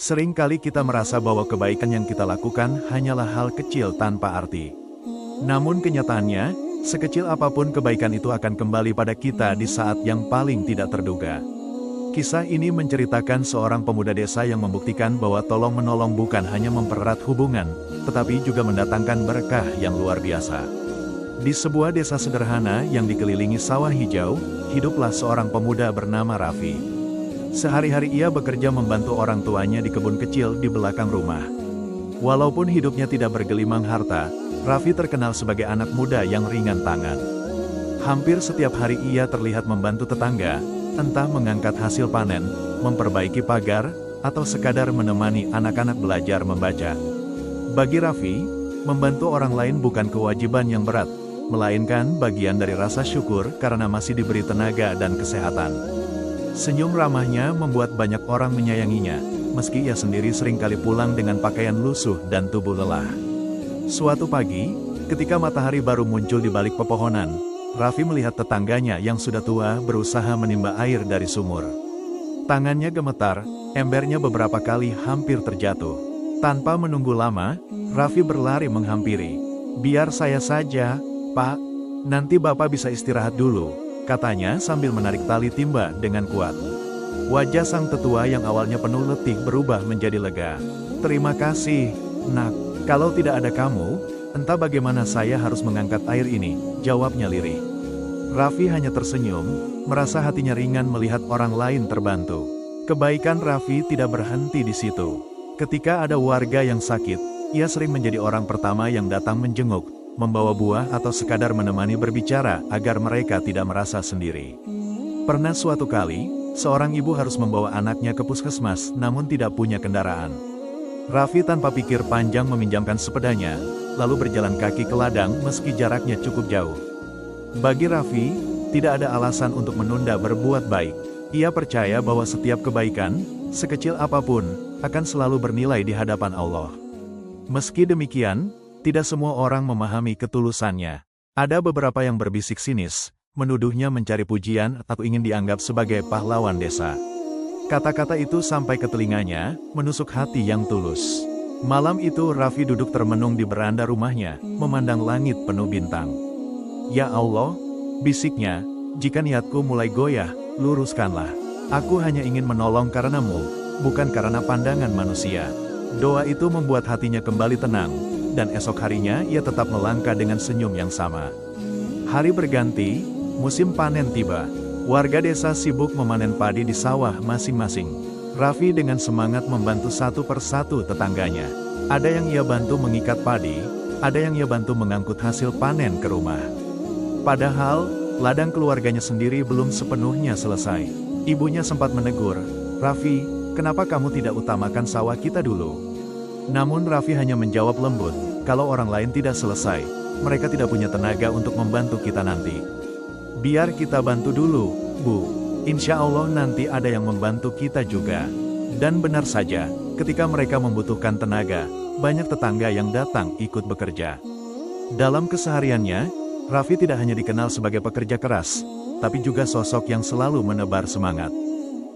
Sering kali kita merasa bahwa kebaikan yang kita lakukan hanyalah hal kecil tanpa arti. Namun kenyataannya, sekecil apapun kebaikan itu akan kembali pada kita di saat yang paling tidak terduga. Kisah ini menceritakan seorang pemuda desa yang membuktikan bahwa tolong-menolong bukan hanya mempererat hubungan, tetapi juga mendatangkan berkah yang luar biasa. Di sebuah desa sederhana yang dikelilingi sawah hijau, hiduplah seorang pemuda bernama Raffi. Sehari-hari ia bekerja membantu orang tuanya di kebun kecil di belakang rumah. Walaupun hidupnya tidak bergelimang harta, Raffi terkenal sebagai anak muda yang ringan tangan. Hampir setiap hari ia terlihat membantu tetangga, entah mengangkat hasil panen, memperbaiki pagar, atau sekadar menemani anak-anak belajar membaca. Bagi Raffi, membantu orang lain bukan kewajiban yang berat, melainkan bagian dari rasa syukur karena masih diberi tenaga dan kesehatan. Senyum ramahnya membuat banyak orang menyayanginya, meski ia sendiri seringkali pulang dengan pakaian lusuh dan tubuh lelah. Suatu pagi, ketika matahari baru muncul di balik pepohonan, Raffi melihat tetangganya yang sudah tua berusaha menimba air dari sumur. Tangannya gemetar, embernya beberapa kali hampir terjatuh. Tanpa menunggu lama, Raffi berlari menghampiri. "Biar saya saja, Pak. Nanti Bapak bisa istirahat dulu," katanya sambil menarik tali timba dengan kuat. Wajah sang tetua yang awalnya penuh letih berubah menjadi lega. "Terima kasih, Nak. Kalau tidak ada kamu, entah bagaimana saya harus mengangkat air ini," jawabnya lirih. Raffi hanya tersenyum, merasa hatinya ringan melihat orang lain terbantu. Kebaikan Raffi tidak berhenti di situ. Ketika ada warga yang sakit, ia sering menjadi orang pertama yang datang menjenguk, membawa buah atau sekadar menemani berbicara agar mereka tidak merasa sendiri. Pernah suatu kali, seorang ibu harus membawa anaknya ke puskesmas namun tidak punya kendaraan. Raffi tanpa pikir panjang meminjamkan sepedanya, lalu berjalan kaki ke ladang meski jaraknya cukup jauh. Bagi Raffi, tidak ada alasan untuk menunda berbuat baik. Ia percaya bahwa setiap kebaikan, sekecil apapun, akan selalu bernilai di hadapan Allah. Meski demikian, tidak semua orang memahami ketulusannya. Ada beberapa yang berbisik sinis, menuduhnya mencari pujian atau ingin dianggap sebagai pahlawan desa. Kata-kata itu sampai ke telinganya, menusuk hati yang tulus. Malam itu Raffi duduk termenung di beranda rumahnya, memandang langit penuh bintang. "Ya Allah," bisiknya, "jika niatku mulai goyah, luruskanlah. Aku hanya ingin menolong karenamu, bukan karena pandangan manusia." Doa itu membuat hatinya kembali tenang, dan esok harinya ia tetap melangkah dengan senyum yang sama. Hari berganti, musim panen tiba. Warga desa sibuk memanen padi di sawah masing-masing. Raffi dengan semangat membantu satu persatu tetangganya. Ada yang ia bantu mengikat padi, ada yang ia bantu mengangkut hasil panen ke rumah. Padahal, ladang keluarganya sendiri belum sepenuhnya selesai. Ibunya sempat menegur, "Raffi, kenapa kamu tidak utamakan sawah kita dulu?" Namun Raffi hanya menjawab lembut, "Kalau orang lain tidak selesai, mereka tidak punya tenaga untuk membantu kita nanti. Biar kita bantu dulu, Bu. Insya Allah nanti ada yang membantu kita juga." Dan benar saja, ketika mereka membutuhkan tenaga, banyak tetangga yang datang ikut bekerja. Dalam kesehariannya, Raffi tidak hanya dikenal sebagai pekerja keras, tapi juga sosok yang selalu menebar semangat.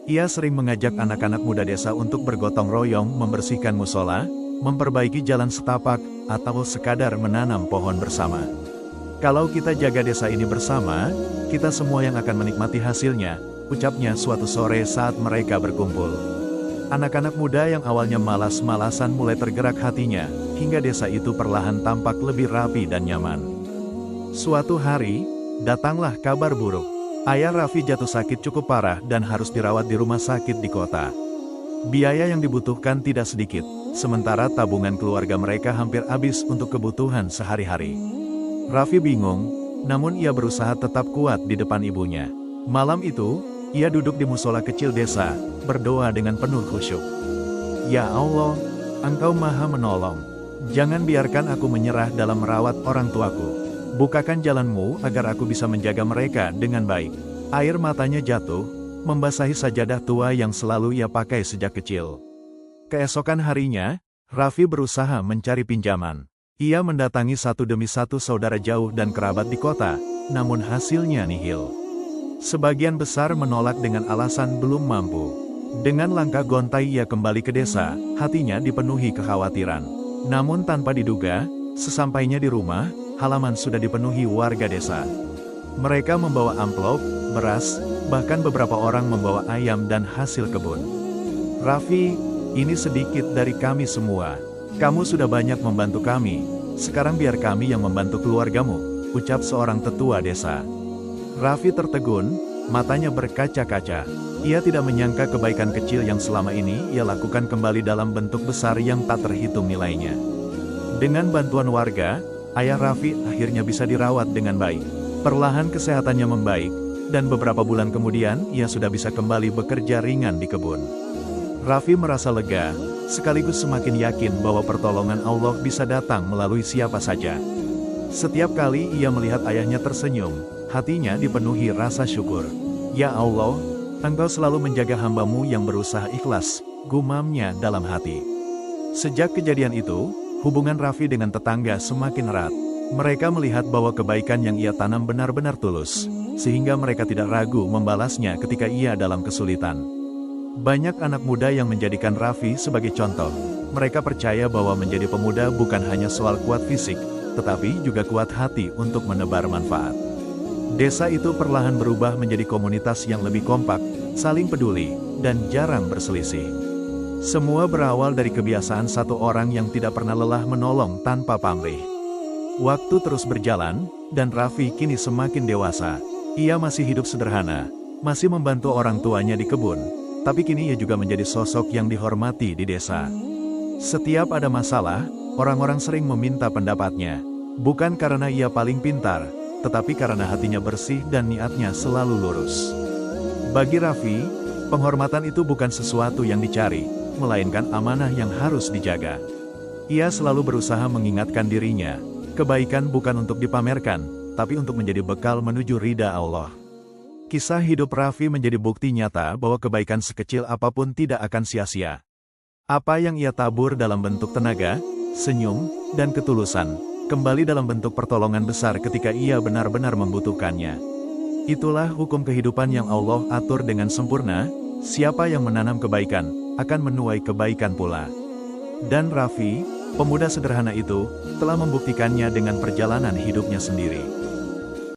Ia sering mengajak anak-anak muda desa untuk bergotong royong membersihkan musola, memperbaiki jalan setapak, atau sekadar menanam pohon bersama. "Kalau kita jaga desa ini bersama, kita semua yang akan menikmati hasilnya," ucapnya suatu sore saat mereka berkumpul. Anak-anak muda yang awalnya malas-malasan mulai tergerak hatinya, hingga desa itu perlahan tampak lebih rapi dan nyaman. Suatu hari, datanglah kabar buruk. Ayah Raffi jatuh sakit cukup parah dan harus dirawat di rumah sakit di kota. Biaya yang dibutuhkan tidak sedikit, sementara tabungan keluarga mereka hampir habis untuk kebutuhan sehari-hari. Raffi bingung, namun ia berusaha tetap kuat di depan ibunya. Malam itu, ia duduk di musola kecil desa, berdoa dengan penuh khusyuk. "Ya Allah, Engkau Maha Menolong. Jangan biarkan aku menyerah dalam merawat orang tuaku. Bukakan jalan-Mu agar aku bisa menjaga mereka dengan baik." Air matanya jatuh, membasahi sajadah tua yang selalu ia pakai sejak kecil. Keesokan harinya, Raffi berusaha mencari pinjaman. Ia mendatangi satu demi satu saudara jauh dan kerabat di kota, namun hasilnya nihil. Sebagian besar menolak dengan alasan belum mampu. Dengan langkah gontai ia kembali ke desa, hatinya dipenuhi kekhawatiran. Namun tanpa diduga, sesampainya di rumah, halaman sudah dipenuhi warga desa. Mereka membawa amplop, beras, bahkan beberapa orang membawa ayam dan hasil kebun. "Raffi, ini sedikit dari kami semua. Kamu sudah banyak membantu kami, sekarang biar kami yang membantu keluargamu," ucap seorang tetua desa. Raffi tertegun, matanya berkaca-kaca. Ia tidak menyangka kebaikan kecil yang selama ini ia lakukan kembali dalam bentuk besar yang tak terhitung nilainya. Dengan bantuan warga, ayah Raffi akhirnya bisa dirawat dengan baik. Perlahan kesehatannya membaik, dan beberapa bulan kemudian ia sudah bisa kembali bekerja ringan di kebun. Raffi merasa lega, sekaligus semakin yakin bahwa pertolongan Allah bisa datang melalui siapa saja. Setiap kali ia melihat ayahnya tersenyum, hatinya dipenuhi rasa syukur. "Ya Allah, Engkau selalu menjaga hamba-Mu yang berusaha ikhlas," gumamnya dalam hati. Sejak kejadian itu, hubungan Raffi dengan tetangga semakin erat. Mereka melihat bahwa kebaikan yang ia tanam benar-benar tulus, sehingga mereka tidak ragu membalasnya ketika ia dalam kesulitan. Banyak anak muda yang menjadikan Raffi sebagai contoh. Mereka percaya bahwa menjadi pemuda bukan hanya soal kuat fisik, tetapi juga kuat hati untuk menebar manfaat. Desa itu perlahan berubah menjadi komunitas yang lebih kompak, saling peduli, dan jarang berselisih. Semua berawal dari kebiasaan satu orang yang tidak pernah lelah menolong tanpa pamrih. Waktu terus berjalan, dan Raffi kini semakin dewasa. Ia masih hidup sederhana, masih membantu orang tuanya di kebun, tapi kini ia juga menjadi sosok yang dihormati di desa. Setiap ada masalah, orang-orang sering meminta pendapatnya, bukan karena ia paling pintar, tetapi karena hatinya bersih dan niatnya selalu lurus. Bagi Raffi, penghormatan itu bukan sesuatu yang dicari, melainkan amanah yang harus dijaga. Ia selalu berusaha mengingatkan dirinya, kebaikan bukan untuk dipamerkan, tapi untuk menjadi bekal menuju ridha Allah. Kisah hidup Raffi menjadi bukti nyata bahwa kebaikan sekecil apapun tidak akan sia-sia. Apa yang ia tabur dalam bentuk tenaga, senyum, dan ketulusan, kembali dalam bentuk pertolongan besar ketika ia benar-benar membutuhkannya. Itulah hukum kehidupan yang Allah atur dengan sempurna, siapa yang menanam kebaikan, akan menuai kebaikan pula. Dan Raffi, pemuda sederhana itu, telah membuktikannya dengan perjalanan hidupnya sendiri.